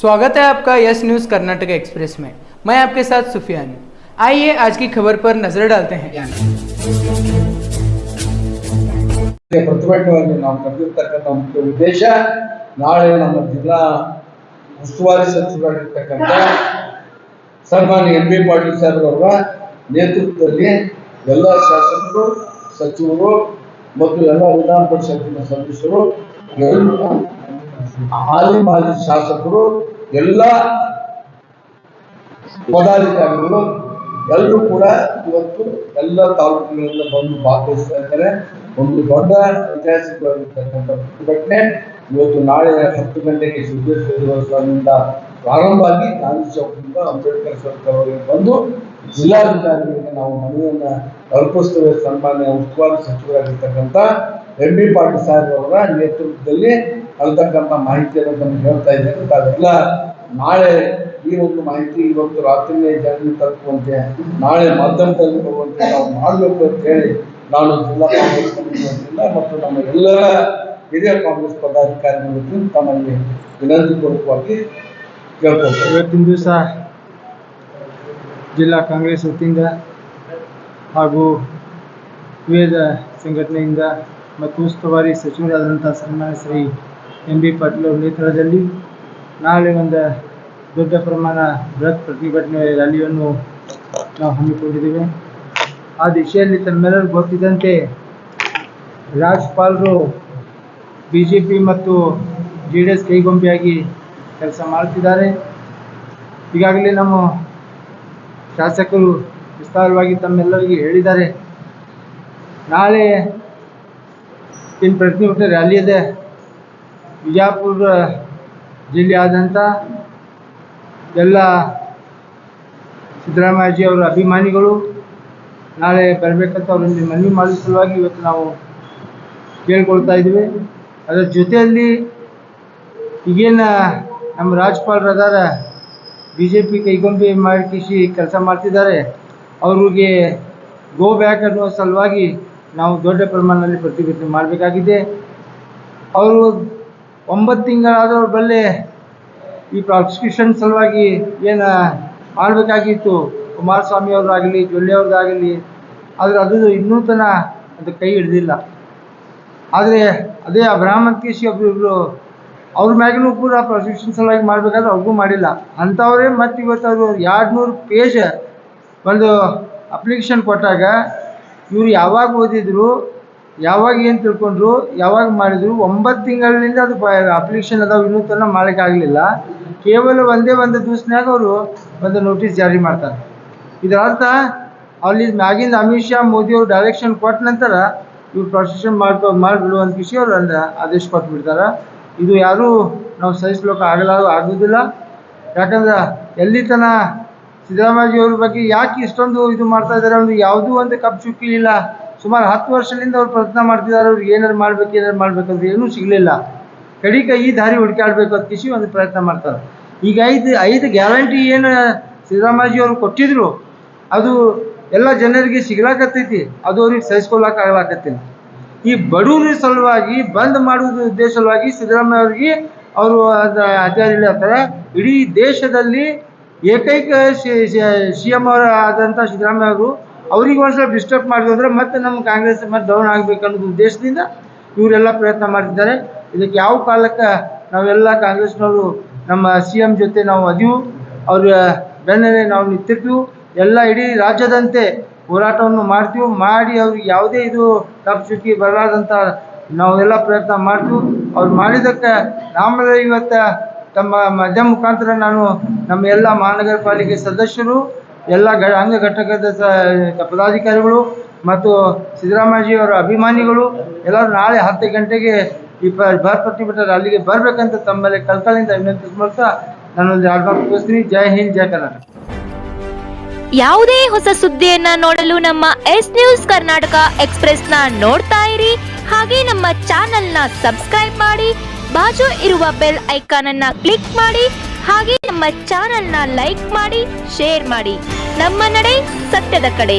स्वागत है आपका यस न्यूज़ कर्नाटक एक्सप्रेस में। मैं आपके साथ सुफियान हूं। आइए आज की खबर पर नजर डालते हैं। ಪ್ರತಿಭಟನೆಯನ್ನು ನಾವು ಕರೆದಿರ್ತಕ್ಕಂಥ ಮುಖ್ಯ ಉದ್ದೇಶ ನಾಳೆ ನಮ್ಮ ಜಿಲ್ಲಾ ಉಸ್ತುವಾರಿ ಸಚಿವರಾಗಿರ್ತಕ್ಕಂಥ ಸನ್ಮಾನ್ಯ ಎಂ ಬಿ ಪಾಟೀಲ್ ಸಾಹೇಬ್ ಅವರ ನೇತೃತ್ವದಲ್ಲಿ ಎಲ್ಲ ಶಾಸಕರು, ಸಚಿವರು ಮತ್ತು ಎಲ್ಲ ವಿಧಾನ ಪರಿಷತ್ತಿನ ಸದಸ್ಯರು, ಹಾಲಿ ಮಾಜಿ ಶಾಸಕರು, ಎಲ್ಲ ಪದಾಧಿಕಾರಿಗಳು ಎಲ್ಲರೂ ಕೂಡ ಇವತ್ತು ಎಲ್ಲ ತಾಲೂಕಿನಿಂದ ಬಂದು ಭಾಗವಹಿಸ್ತಾ ಇದ್ದಾರೆ. ಒಂದು ದೊಡ್ಡ ಐತಿಹಾಸಿಕವಾಗಿರ್ತಕ್ಕಂಥ ಪ್ರತಿಭಟನೆ ಇವತ್ತು ನಾಳೆ 10 ಗಂಟೆಗೆ ಸಿದ್ದೇಶ್ವರ ಸ್ವಾಮಿಯಿಂದ ಪ್ರಾರಂಭ ಆಗಿ ಗಾಂಧಿ ಚೌಕದಿಂದ ಅಂಬೇಡ್ಕರ್ ಸರ್ಕಲ್ವರೆಗೆ ಬಂದು ಜಿಲ್ಲಾಧಿಕಾರಿಗಳಿಗೆ ನಾವು ಮನವಿಯನ್ನು ಅರ್ಪಿಸ್ತೇವೆ. ಸನ್ಮಾನ್ಯ ಉಸ್ತುವಾರಿ ಸಚಿವರಾಗಿರ್ತಕ್ಕಂಥ ಎಂ ಬಿ ಪಾಟೀಲ್ ಸಾಹೇಬ್ ಅವರ ನೇತೃತ್ವದಲ್ಲಿ ಅಂತಕ್ಕಂಥ ಮಾಹಿತಿಯನ್ನು ತಮಗೆ ಹೇಳ್ತಾ ಇದ್ದೇನೆ. ತಾವೆಲ್ಲ ನಾಳೆ ಈ ಒಂದು ಮಾಹಿತಿ ಇವತ್ತು ರಾತ್ರಿಯೇ ಜನರಿಗೆ ತಲುಪುವಂತೆ, ನಾಳೆ ಮಾಧ್ಯಮದಲ್ಲಿ ಬರುವಂತೆ ನಾವು ಮಾಡಬೇಕು ಅಂತ ಹೇಳಿ ನಾನು ಜಿಲ್ಲಾ ಕಾಂಗ್ರೆಸ್ ಕಮಿಟಿ ವತಿಯಿಂದ ಮತ್ತು ನಮ್ಮ ಎಲ್ಲರ ಹಿರಿಯ ಕಾಂಗ್ರೆಸ್ ಪದಾಧಿಕಾರಿಗಳು ತಮ್ಮಲ್ಲಿ ವಿನಂತಿ ಪೂರ್ವಕವಾಗಿ ಕೇಳ್ಕೊಳ್ತೇವೆ. ಇವತ್ತಿನ ದಿವಸ ಜಿಲ್ಲಾ ಕಾಂಗ್ರೆಸ್ ವತಿಯಿಂದ ಹಾಗೂ ವಿವಿಧ ಸಂಘಟನೆಯಿಂದ ಮತ್ತು ಉಸ್ತುವಾರಿ ಸಚಿವರಾದಂಥ ಸನ್ಮಾನ್ಯ ಶ್ರೀ ಎಂ ಬಿ ಪಾಟೀಲ್ ಅವರ ನೇತೃತ್ವದಲ್ಲಿ ನಾಳೆ ಒಂದು ದೊಡ್ಡ ಪ್ರಮಾಣ ಬೃಹತ್ ಪ್ರತಿಭಟನೆ ರ್ಯಾಲಿಯನ್ನು ನಾವು ಹಮ್ಮಿಕೊಂಡಿದ್ದೇವೆ. ಆ ದಿಶೆಯಲ್ಲಿ ತಮ್ಮೆಲ್ಲರಿಗೂ ಗೊತ್ತಿದ್ದಂತೆ ರಾಜ್ಯಪಾಲರು BJP ಮತ್ತು JDS ಕೈಗೊಂಬೆಯಾಗಿ ಕೆಲಸ ಮಾಡ್ತಿದ್ದಾರೆ. ಈಗಾಗಲೇ ನಮ್ಮ ಶಾಸಕರು ವಿಸ್ತಾರವಾಗಿ ತಮ್ಮೆಲ್ಲರಿಗೆ ಹೇಳಿದ್ದಾರೆ. ನಾಳೆ ಏನು ಪ್ರತಿಭಟನೆ ರ್ಯಾಲಿ ಇದೆ, ವಿಜಯಪುರ ಜಿಲ್ಲೆಯಾದಂಥ ಎಲ್ಲ ಸಿದ್ದರಾಮಯ್ಯಜಿ ಅವರ ಅಭಿಮಾನಿಗಳು ನಾಳೆ ಬರಬೇಕಂತ ಅವರಲ್ಲಿ ಮನವಿ ಮಾಡುವ ಸಲುವಾಗಿ ಇವತ್ತು ನಾವು ಕೇಳ್ಕೊಳ್ತಾ ಇದ್ದೀವಿ. ಅದರ ಜೊತೆಯಲ್ಲಿ ಈಗೇನು ನಮ್ಮ ರಾಜ್ಯಪಾಲರಾದ BJP ಕೈಗೊಂಬೆ ಮಾಡಿಸಿ ಕೆಲಸ ಮಾಡ್ತಿದ್ದಾರೆ, ಅವ್ರಿಗೆ ಗೋ ಬ್ಯಾಕ್ ಅನ್ನುವ ಸಲುವಾಗಿ ನಾವು ದೊಡ್ಡ ಪ್ರಮಾಣದಲ್ಲಿ ಪ್ರತಿಭಟನೆ ಮಾಡಬೇಕಾಗಿದೆ. ಅವರು 9 ತಿಂಗಳಾದವ್ರ ಬಲ್ಲೆ ಈ ಪ್ರಾಸಿಕ್ಯೂಷನ್ ಸಲುವಾಗಿ ಏನು ಮಾಡಬೇಕಾಗಿತ್ತು, ಕುಮಾರಸ್ವಾಮಿ ಅವ್ರದ್ದಾಗಲಿ ಜೊಲ್ಲೆ ಅವ್ರದ್ದಾಗಲಿ, ಆದರೆ ಅದು ಇನ್ನೂ ತನಕ ಅದು ಕೈ ಹಿಡಿದಿಲ್ಲ. ಆದರೆ ಅದೇ ಅಬ್ರಾಹ್ಮ್ ಅಂಕೇಶಿ ಒಬ್ಬರು ಅವ್ರ ಮ್ಯಾಗೂ ಕೂಡ ಪ್ರಾಸಿಕ್ಯೂಷನ್ ಸಲುವಾಗಿ ಮಾಡಬೇಕಾದ್ರೆ ಅವ್ರಿಗೂ ಮಾಡಿಲ್ಲ. ಅಂಥವರೇ ಮತ್ತು ಇವತ್ತು ಅವರು 200 ಪೇಜ್ ಒಂದು ಅಪ್ಲಿಕೇಶನ್ ಕೊಟ್ಟಾಗ ಇವರು ಯಾವಾಗ ಓದಿದ್ರು, ಯಾವಾಗ ಏನು ತಿಳ್ಕೊಂಡ್ರು, ಯಾವಾಗ ಮಾಡಿದರು, 9 ತಿಂಗಳಿಂದ ಅದು ಅಪ್ಲಿಕೇಶನ್ ಅದಾವೆ, ಇನ್ನೂ ತನಕ ಮಾಡೋಕ್ಕಾಗಲಿಲ್ಲ. ಕೇವಲ ಒಂದೇ ಒಂದು ದಿವಸನಾಗ ಅವರು ಒಂದು ನೋಟಿಸ್ ಜಾರಿ ಮಾಡ್ತಾರೆ. ಇದರ ಅರ್ಥ ಅಲ್ಲಿ ಮ್ಯಾಗಿಂದ ಅಮಿತ್ ಶಾ ಮೋದಿಯವರು ಡೈರೆಕ್ಷನ್ ಕೊಟ್ಟ ನಂತರ ಇವ್ರು ಪ್ರಾಸಿಕ್ಯೂಷನ್ ಮಾಡಿಬಿಡುವಂಥ ವಿಷಯ ಅವರು ಒಂದು ಆದೇಶ ಕೊಟ್ಬಿಡ್ತಾರೆ. ಇದು ಯಾರೂ ನಾವು ಸಹಿಸ್ಲಿಕ್ಕೆ ಆಗೋದಿಲ್ಲ. ಯಾಕಂದ್ರೆ ಎಲ್ಲಿ ತನಕ ಸಿದ್ದರಾಮಯ್ಯವ್ರ ಬಗ್ಗೆ ಯಾಕೆ ಇಷ್ಟೊಂದು ಇದು ಮಾಡ್ತಾ ಇದ್ದಾರೆ ಅಂದ್ರೆ ಯಾವುದೂ ಒಂದು ಕಪ್ಪು ಚುಕ್ಕಿ ಇಲ್ಲ. ಸುಮಾರು 10 ವರ್ಷದಿಂದ ಅವ್ರು ಪ್ರಯತ್ನ ಮಾಡ್ತಿದ್ದಾರೆ. ಅವ್ರಿಗೆ ಏನಾರು ಮಾಡ್ಬೇಕಂದ್ರೆ ಏನೂ ಸಿಗಲಿಲ್ಲ. ಕಡಿಕೆ ಈ ದಾರಿ ಹುಡುಕಾಡಬೇಕು ಅಂತ ಕಿಸಿ ಒಂದು ಪ್ರಯತ್ನ ಮಾಡ್ತಾರೆ. ಈಗ 5 ಗ್ಯಾರಂಟಿ ಏನು ಸಿದ್ದರಾಮಯ್ಯವರು ಕೊಟ್ಟಿದ್ರು ಅದು ಎಲ್ಲ ಜನರಿಗೆ ಸಿಗ್ಲಾಕತ್ತೈತಿ, ಅದು ಅವ್ರಿಗೆ ಸಹಿಸ್ಕೊಳ್ಳೋಕ್ಕಾಗಲಾಕತ್ತಿಲ್ಲ. ಈ ಬಡವರ ಸಲುವಾಗಿ ಬಂದ್ ಮಾಡುವುದು ಉದ್ದೇಶ ಸಲುವಾಗಿ ಸಿದ್ದರಾಮಯ್ಯ ಅವ್ರಿಗೆ ಅವರು ಅಧಿಕಾರಿಗಳು ಹೇಳ್ತಾರೆ. ಇಡೀ ದೇಶದಲ್ಲಿ ಏಕೈಕ CM ಅವರ ಆದಂಥ ಸಿದ್ದರಾಮಯ್ಯ ಅವರು ಅವ್ರಿಗೆ ಒಂದ್ಸಲ ಡಿಸ್ಟರ್ಬ್ ಮಾಡಿದ್ರು ಅಂದರೆ ಮತ್ತೆ ನಮ್ಮ ಕಾಂಗ್ರೆಸ್ ಮತ್ತೆ ಡೌನ್ ಆಗಬೇಕು ಅನ್ನೋದು ಉದ್ದೇಶದಿಂದ ಇವರೆಲ್ಲ ಪ್ರಯತ್ನ ಮಾಡ್ತಿದ್ದಾರೆ. ಇದಕ್ಕೆ ಯಾವ ಕಾಲಕ್ಕೆ ನಾವೆಲ್ಲ ಕಾಂಗ್ರೆಸ್ನವರು ನಮ್ಮ CM ಜೊತೆ ನಾವು ಅದೀವು, ಅವ್ರ ಬೆನ್ನಲ್ಲೇ ನಾವು ನಿಂತಿರ್ತೀವಿ. ಎಲ್ಲ ಇಡೀ ರಾಜ್ಯದಂತೆ ಹೋರಾಟವನ್ನು ಮಾಡ್ತೀವಿ. ಮಾಡಿ ಅವ್ರಿಗೆ ಯಾವುದೇ ಇದು ತಪ್ಪು ಚುಕ್ಕಿ ಬರಲಾರ್ದಂಥ ನಾವೆಲ್ಲ ಪ್ರಯತ್ನ ಮಾಡ್ತೀವಿ. ಅವ್ರು ಮಾಡಿದ್ದಕ್ಕೆ ನಮ್ಮಲ್ಲಿ ಇವತ್ತು ತಮ್ಮ ಮಾಧ್ಯಮ ಮುಖಾಂತರ ನಾನು ನಮ್ಮ ಎಲ್ಲ ಮಹಾನಗರ ಪಾಲಿಕೆ ಸದಸ್ಯರು, ಎಲ್ಲ ಅಂಗ ಘಟಕದ ಪದಾಧಿಕಾರಿಗಳು ಮತ್ತು ಸಿದ್ದರಾಮಯ್ಯಜಿಯವರ ಅಭಿಮಾನಿಗಳು ಎಲ್ಲರೂ ನಾಳೆ 10 ಗಂಟೆಗೆ ಈ ಬೃಹತ್ ಪ್ರತಿಭಟನೆ ಅಲ್ಲಿಗೆ ಬರಬೇಕಂತ ತಮ್ಮಲ್ಲಿ ಕಲ್ಕಲಿಂದ ವಿನಂತಿಸ್ತಾ ನಾನೊಂದು 2 ಮಾತು ತಿಳಿಸ್ತೀನಿ. ಜೈ ಹಿಂದ್, ಜೈ ಕರ್ನಾಟಕ. ಯಾವುದೇ ಹೊಸ ಸುದ್ದಿಯನ್ನ ನೋಡಲು ನಮ್ಮ ಎಸ್ ನ್ಯೂಸ್ ಕರ್ನಾಟಕ ಎಕ್ಸ್ಪ್ರೆಸ್ನ ನೋಡ್ತಾ ಇರಿ. ಹಾಗೆ ನಮ್ಮ ಚಾನೆಲ್ನ ಸಬ್ಸ್ಕ್ರೈಬ್ ಮಾಡಿ, ಬಾಜು ಇರುವ ಬೆಲ್ ಐಕಾನ್ ಅನ್ನ ಕ್ಲಿಕ್ ಮಾಡಿ. ಹಾಗೆ ನಮ್ಮ ಚಾನೆಲ್ನ ಲೈಕ್ ಮಾಡಿ, ಶೇರ್ ಮಾಡಿ. ನಮ್ಮ ನಡೆ ಸತ್ಯದ ಕಡೆ.